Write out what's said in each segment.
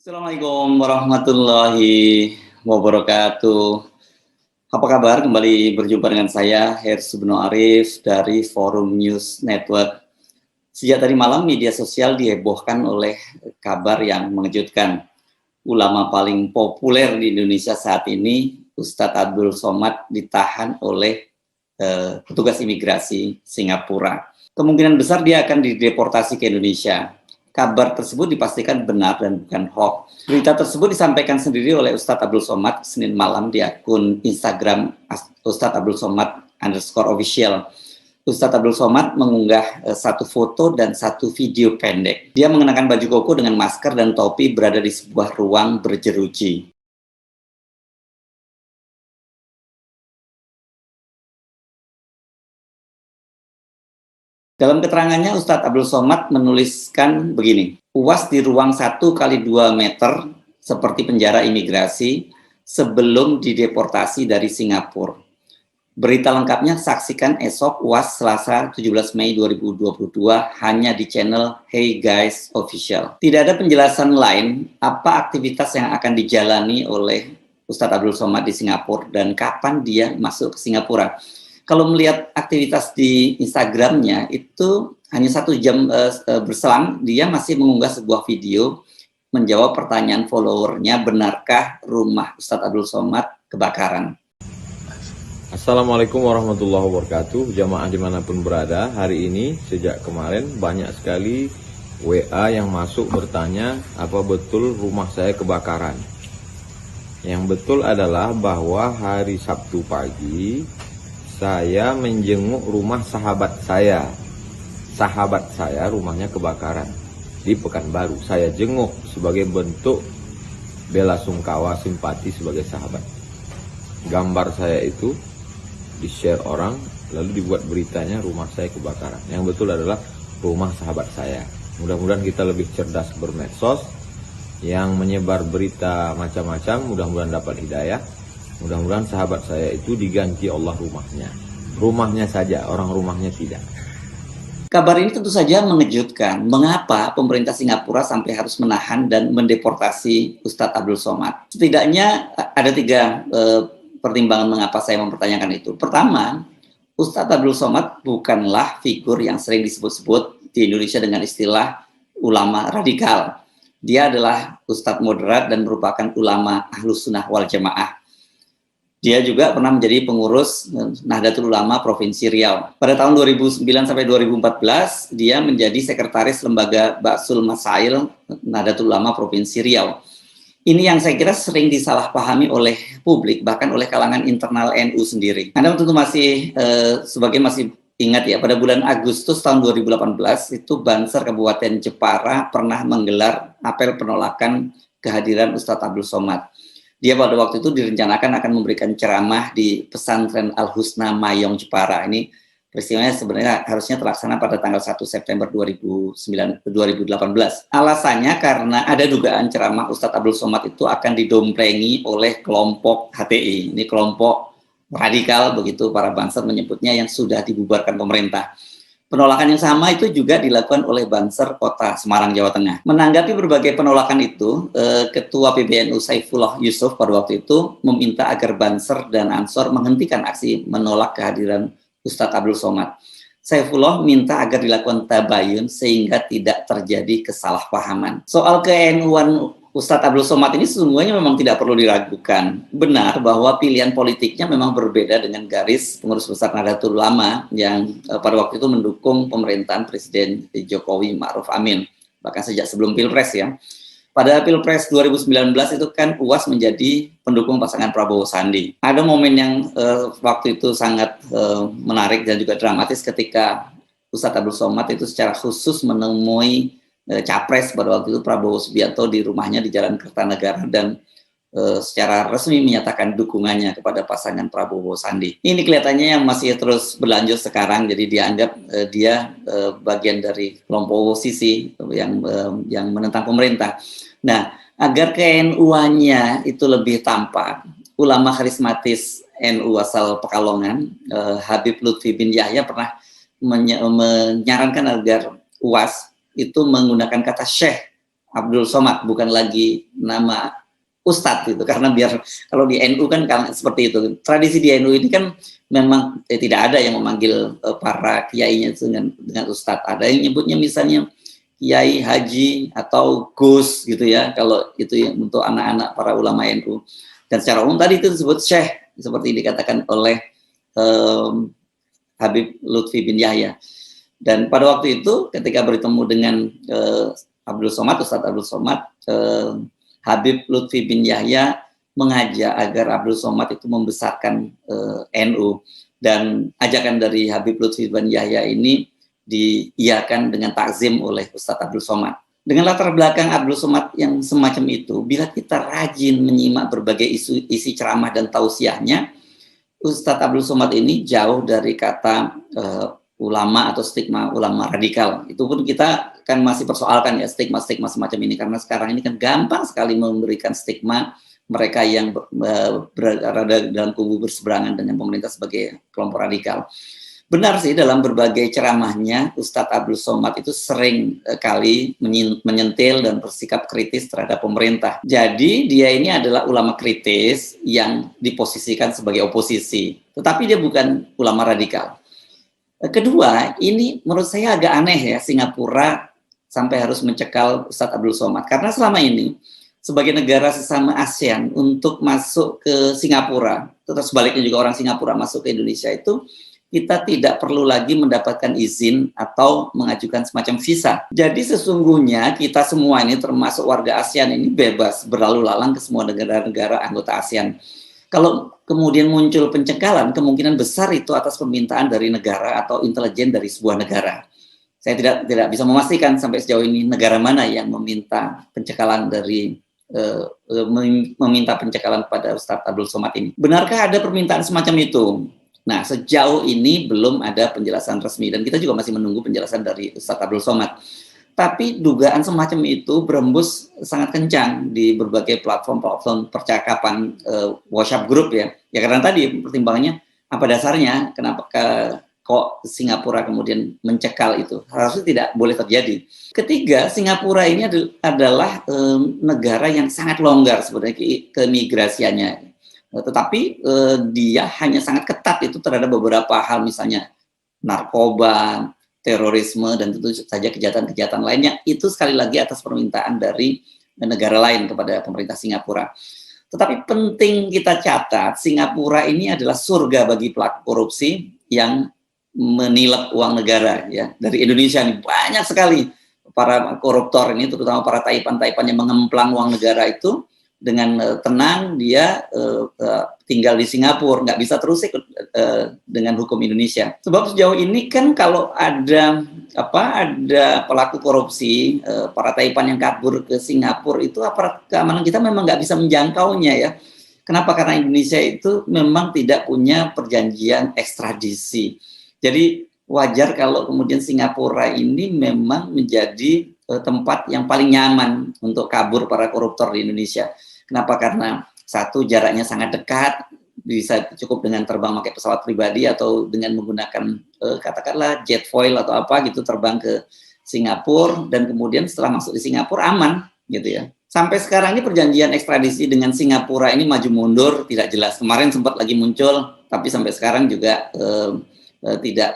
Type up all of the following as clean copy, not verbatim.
Assalamualaikum warahmatullahi wabarakatuh. Apa kabar? Kembali berjumpa dengan saya, Hersu Beno Arif dari Forum News Network. Sejak tadi malam, media sosial dihebohkan oleh kabar yang mengejutkan. Ulama paling populer di Indonesia saat ini, Ustadz Abdul Somad, ditahan oleh petugas imigrasi Singapura. Kemungkinan besar dia akan dideportasi ke Indonesia. Kabar tersebut dipastikan benar dan bukan hoax. Berita tersebut disampaikan sendiri oleh Ustadz Abdul Somad Senin malam di akun Instagram Ustadz Abdul Somad _official. Ustadz Abdul Somad mengunggah satu foto dan satu video pendek. Dia mengenakan baju koko dengan masker dan topi berada di sebuah ruang berjeruji. Dalam keterangannya, Ustadz Abdul Somad menuliskan begini, UAS di ruang 1x2 meter seperti penjara imigrasi sebelum dideportasi dari Singapura. Berita lengkapnya saksikan esok UAS Selasa 17 Mei 2022 hanya di channel Hey Guys Official. Tidak ada penjelasan lain apa aktivitas yang akan dijalani oleh Ustadz Abdul Somad di Singapura dan kapan dia masuk ke Singapura. Kalau melihat aktivitas di Instagramnya itu hanya 1 jam berselang dia masih mengunggah sebuah video menjawab pertanyaan followernya, benarkah rumah Ustadz Abdul Somad kebakaran? Assalamualaikum warahmatullahi wabarakatuh. Jamaah dimanapun berada, hari ini sejak kemarin banyak sekali WA yang masuk bertanya apa betul rumah saya kebakaran. Yang betul adalah bahwa hari Sabtu pagi saya menjenguk rumah sahabat saya. Sahabat saya rumahnya kebakaran di Pekanbaru. Saya jenguk sebagai bentuk bela sungkawa, simpati sebagai sahabat. Gambar saya itu di-share orang, lalu dibuat beritanya rumah saya kebakaran. Yang betul adalah rumah sahabat saya. Mudah-mudahan kita lebih cerdas bermedsos. Yang menyebar berita macam-macam, mudah-mudahan dapat hidayah. Mudah-mudahan sahabat saya itu diganti Allah rumahnya. Rumahnya saja, orang rumahnya tidak. Kabar ini tentu saja mengejutkan. Mengapa pemerintah Singapura sampai harus menahan dan mendeportasi Ustadz Abdul Somad? Setidaknya ada 3 pertimbangan mengapa saya mempertanyakan itu. Pertama, Ustadz Abdul Somad bukanlah figur yang sering disebut-sebut di Indonesia dengan istilah ulama radikal. Dia adalah Ustadz moderat dan merupakan ulama Ahlus Sunnah wal Jamaah. Dia juga pernah menjadi pengurus Nahdlatul Ulama Provinsi Riau. Pada tahun 2009 sampai 2014, dia menjadi sekretaris lembaga Ba'sul Masail Nahdlatul Ulama Provinsi Riau. Ini yang saya kira sering disalahpahami oleh publik, bahkan oleh kalangan internal NU sendiri. Anda tentu masih ingat ya, pada bulan Agustus tahun 2018 itu Banser Kabupaten Jepara pernah menggelar apel penolakan kehadiran Ustadz Abdul Somad. Dia pada waktu itu direncanakan akan memberikan ceramah di pesantren Al-Husna Mayong Jepara. Ini peristiwanya sebenarnya harusnya terlaksana pada tanggal 1 September 2018. Alasannya karena ada dugaan ceramah Ustadz Abdul Somad itu akan didomplengi oleh kelompok HTI. Ini kelompok radikal, begitu para Banser menyebutnya, yang sudah dibubarkan pemerintah. Penolakan yang sama itu juga dilakukan oleh Banser Kota Semarang, Jawa Tengah. Menanggapi berbagai penolakan itu, Ketua PBNU Saifullah Yusuf pada waktu itu meminta agar Banser dan Ansor menghentikan aksi menolak kehadiran Ustadz Abdul Somad. Saifullah minta agar dilakukan tabayun sehingga tidak terjadi kesalahpahaman. Soal ke-NU-an Ustadz Abdul Somad ini semuanya memang tidak perlu diragukan. Benar bahwa pilihan politiknya memang berbeda dengan garis pengurus besar Nahdlatul Ulama yang pada waktu itu mendukung pemerintahan Presiden Jokowi Ma'ruf Amin. Bahkan sejak sebelum Pilpres ya. Pada Pilpres 2019 itu kan UAS menjadi pendukung pasangan Prabowo Sandi. Ada momen yang waktu itu sangat menarik dan juga dramatis ketika Ustadz Abdul Somad itu secara khusus menemui Capres pada waktu itu Prabowo Subianto di rumahnya di Jalan Kertanegara dan secara resmi menyatakan dukungannya kepada pasangan Prabowo Sandi. Ini kelihatannya yang masih terus berlanjut sekarang, jadi dianggap dia bagian dari kelompok oposisi yang menentang pemerintah. Nah, agar ke-NU-nya itu lebih tampak, ulama karismatis NU asal Pekalongan, Habib Lutfi bin Yahya pernah menyarankan agar UAS itu menggunakan kata syekh Abdul Somad, bukan lagi nama Ustadz itu, karena biar kalau di NU kan seperti itu. Tradisi di NU ini kan memang tidak ada yang memanggil para kiainya dengan Ustadz. Ada yang nyebutnya misalnya Kiai Haji atau Gus gitu ya, kalau itu yang untuk anak-anak para ulama NU. Dan secara umum tadi itu disebut Syekh, seperti dikatakan oleh Habib Lutfi bin Yahya. Dan pada waktu itu ketika bertemu dengan Abdul Somad, Ustadz Abdul Somad, Habib Lutfi bin Yahya mengajak agar Abdul Somad itu membesarkan NU, dan ajakan dari Habib Lutfi bin Yahya ini diiyakan dengan takzim oleh Ustadz Abdul Somad. Dengan latar belakang Abdul Somad yang semacam itu, bila kita rajin menyimak berbagai isi ceramah dan tausiahnya, Ustadz Abdul Somad ini jauh dari kata ulama atau stigma ulama radikal. Itu pun kita kan masih persoalkan ya stigma-stigma semacam ini, karena sekarang ini kan gampang sekali memberikan stigma mereka yang berada dalam kubu berseberangan dengan pemerintah sebagai kelompok radikal. Benar sih, dalam berbagai ceramahnya Ustadz Abdul Somad itu sering kali menyentil dan bersikap kritis terhadap pemerintah. Jadi dia ini adalah ulama kritis yang diposisikan sebagai oposisi, tetapi dia bukan ulama radikal. Kedua, ini menurut saya agak aneh ya, Singapura sampai harus mencekal Ustadz Abdul Somad. Karena selama ini, sebagai negara sesama ASEAN untuk masuk ke Singapura, terus sebaliknya juga orang Singapura masuk ke Indonesia itu, kita tidak perlu lagi mendapatkan izin atau mengajukan semacam visa. Jadi sesungguhnya kita semua ini termasuk warga ASEAN ini bebas berlalu lalang ke semua negara-negara anggota ASEAN. Kalau kemudian muncul pencekalan, kemungkinan besar itu atas permintaan dari negara atau intelijen dari sebuah negara. Saya tidak bisa memastikan sampai sejauh ini negara mana yang meminta pencekalan meminta pencekalan pada Ustadz Abdul Somad ini. Benarkah ada permintaan semacam itu? Nah, sejauh ini belum ada penjelasan resmi, dan kita juga masih menunggu penjelasan dari Ustadz Abdul Somad. Tapi dugaan semacam itu berembus sangat kencang di berbagai platform percakapan WhatsApp group ya. Ya karena tadi pertimbangannya apa dasarnya, kenapa kok Singapura kemudian mencekal itu? Harusnya tidak boleh terjadi. Ketiga, Singapura ini adalah negara yang sangat longgar sebenarnya keimigrasiannya. Tetapi dia hanya sangat ketat itu terhadap beberapa hal, misalnya narkoba, terorisme, dan tentu saja kejahatan-kejahatan lainnya, itu sekali lagi atas permintaan dari negara lain kepada pemerintah Singapura. Tetapi penting kita catat, Singapura ini adalah surga bagi pelaku korupsi yang menilap uang negara ya. Dari Indonesia nih banyak sekali para koruptor ini, terutama para taipan-taipan yang mengemplang uang negara itu, dengan tenang dia tinggal di Singapura, nggak bisa terus ikut dengan hukum Indonesia. Sebab sejauh ini kan kalau ada pelaku korupsi, para taipan yang kabur ke Singapura itu aparat keamanan kita memang nggak bisa menjangkaunya ya. Kenapa? Karena Indonesia itu memang tidak punya perjanjian ekstradisi. Jadi wajar kalau kemudian Singapura ini memang menjadi tempat yang paling nyaman untuk kabur para koruptor di Indonesia. Kenapa? Karena satu, jaraknya sangat dekat, bisa cukup dengan terbang pakai pesawat pribadi atau dengan menggunakan katakanlah jet foil atau apa gitu, terbang ke Singapura, dan kemudian setelah masuk di Singapura aman gitu ya. Sampai sekarang ini perjanjian ekstradisi dengan Singapura ini maju mundur, tidak jelas. Kemarin sempat lagi muncul, tapi sampai sekarang juga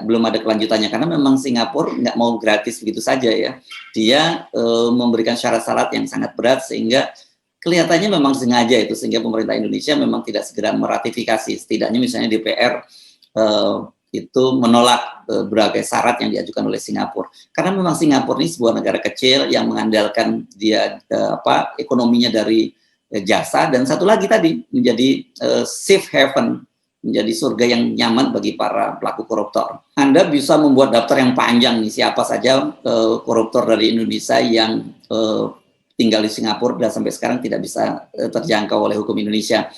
belum ada kelanjutannya, karena memang Singapura nggak mau gratis begitu saja ya. Dia memberikan syarat-syarat yang sangat berat, sehingga kelihatannya memang sengaja itu, sehingga pemerintah Indonesia memang tidak segera meratifikasi. Setidaknya misalnya DPR itu menolak berbagai syarat yang diajukan oleh Singapura, karena memang Singapura ini sebuah negara kecil yang mengandalkan dia ekonominya dari jasa, dan satu lagi tadi menjadi safe haven, menjadi surga yang nyaman bagi para pelaku koruptor. Anda bisa membuat daftar yang panjang nih, siapa saja koruptor dari Indonesia yang tinggal di Singapura dan sampai sekarang tidak bisa terjangkau oleh hukum Indonesia.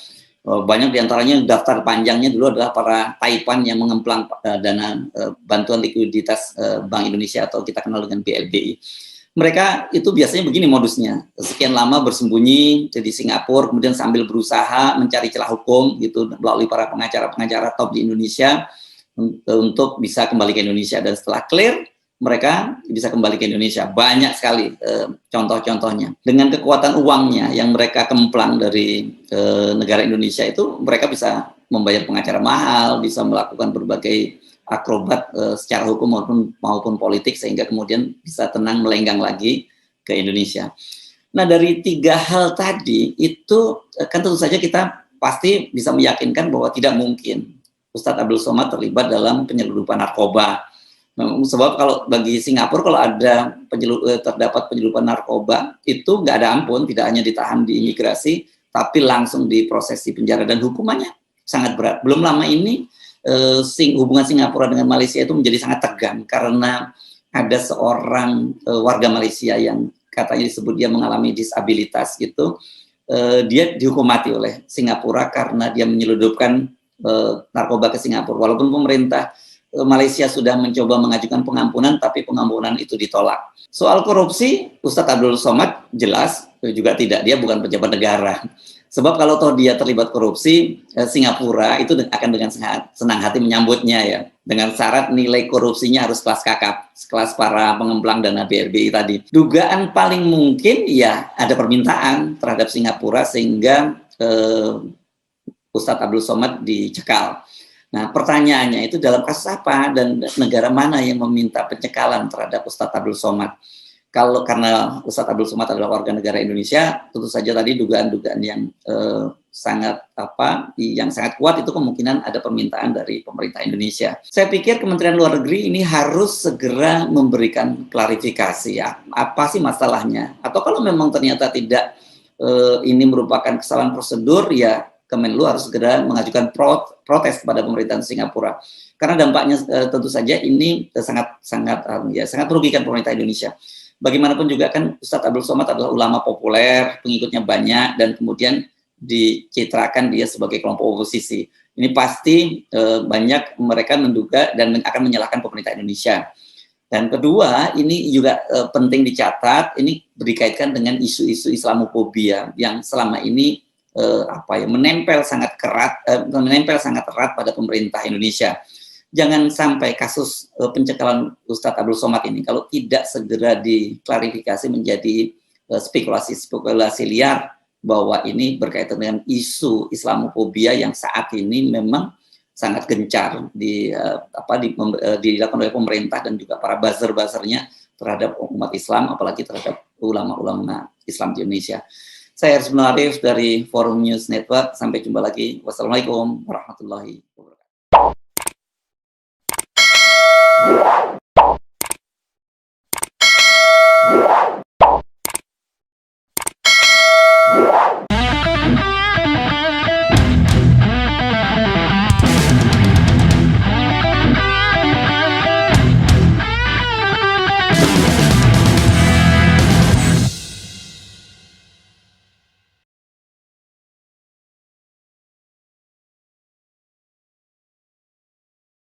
Banyak diantaranya daftar panjangnya dulu adalah para taipan yang mengemplang dana bantuan likuiditas Bank Indonesia atau kita kenal dengan BLBI. Mereka itu biasanya begini modusnya, sekian lama bersembunyi di Singapura, kemudian sambil berusaha mencari celah hukum gitu melalui para pengacara-pengacara top di Indonesia untuk bisa kembali ke Indonesia, dan setelah clear mereka bisa kembali ke Indonesia. Banyak sekali contoh-contohnya. Dengan kekuatan uangnya yang mereka kemplang dari negara Indonesia itu, mereka bisa membayar pengacara mahal, bisa melakukan berbagai akrobat secara hukum maupun politik, sehingga kemudian bisa tenang melenggang lagi ke Indonesia. Nah, dari 3 hal tadi itu kan tentu saja kita pasti bisa meyakinkan bahwa tidak mungkin Ustadz Abdul Somad terlibat dalam penyelundupan narkoba. Sebab kalau bagi Singapura, kalau ada terdapat penyelundupan narkoba, itu nggak ada ampun, tidak hanya ditahan di imigrasi, tapi langsung diproses di penjara, dan hukumannya sangat berat. Belum lama ini hubungan Singapura dengan Malaysia itu menjadi sangat tegang karena ada seorang warga Malaysia yang katanya disebut dia mengalami disabilitas gitu, dia dihukum mati oleh Singapura karena dia menyelundupkan narkoba ke Singapura. Walaupun pemerintah Malaysia sudah mencoba mengajukan pengampunan, tapi pengampunan itu ditolak. Soal korupsi, Ustadz Abdul Somad jelas juga tidak, dia bukan pejabat negara. Sebab kalau toh dia terlibat korupsi, Singapura itu akan dengan senang hati menyambutnya ya, dengan syarat nilai korupsinya harus kelas kakap, kelas para pengemplang dana BRBI tadi. Dugaan paling mungkin ya ada permintaan terhadap Singapura sehingga Ustadz Abdul Somad dicekal. Nah, pertanyaannya itu dalam kasus apa dan negara mana yang meminta pencekalan terhadap Ustadz Abdul Somad? Kalau karena Ustadz Abdul Somad adalah warga negara Indonesia, tentu saja tadi dugaan-dugaan yang sangat kuat itu kemungkinan ada permintaan dari pemerintah Indonesia. Saya pikir Kementerian Luar Negeri ini harus segera memberikan klarifikasi ya, apa sih masalahnya? Atau kalau memang ternyata tidak ini merupakan kesalahan prosedur, ya Kemenlu harus segera mengajukan protes kepada pemerintahan Singapura. Karena dampaknya tentu saja ini sangat merugikan pemerintah Indonesia. Bagaimanapun juga kan Ustadz Abdul Somad adalah ulama populer, pengikutnya banyak, dan kemudian dicitrakan dia sebagai kelompok oposisi. Ini pasti banyak mereka menduga dan akan menyalahkan pemerintah Indonesia. Dan kedua, ini juga penting dicatat, ini berkaitan dengan isu-isu Islamofobia yang selama ini menempel sangat erat pada pemerintah Indonesia. Jangan sampai kasus pencekalan Ustadz Abdul Somad ini kalau tidak segera diklarifikasi menjadi spekulasi liar bahwa ini berkaitan dengan isu Islamofobia yang saat ini memang sangat gencar dilakukan oleh pemerintah dan juga para buzzer-buzzernya terhadap umat Islam, apalagi terhadap ulama-ulama Islam di Indonesia. Saya Arsman Arif dari Forum News Network. Sampai jumpa lagi. Wassalamualaikum warahmatullahi wabarakatuh.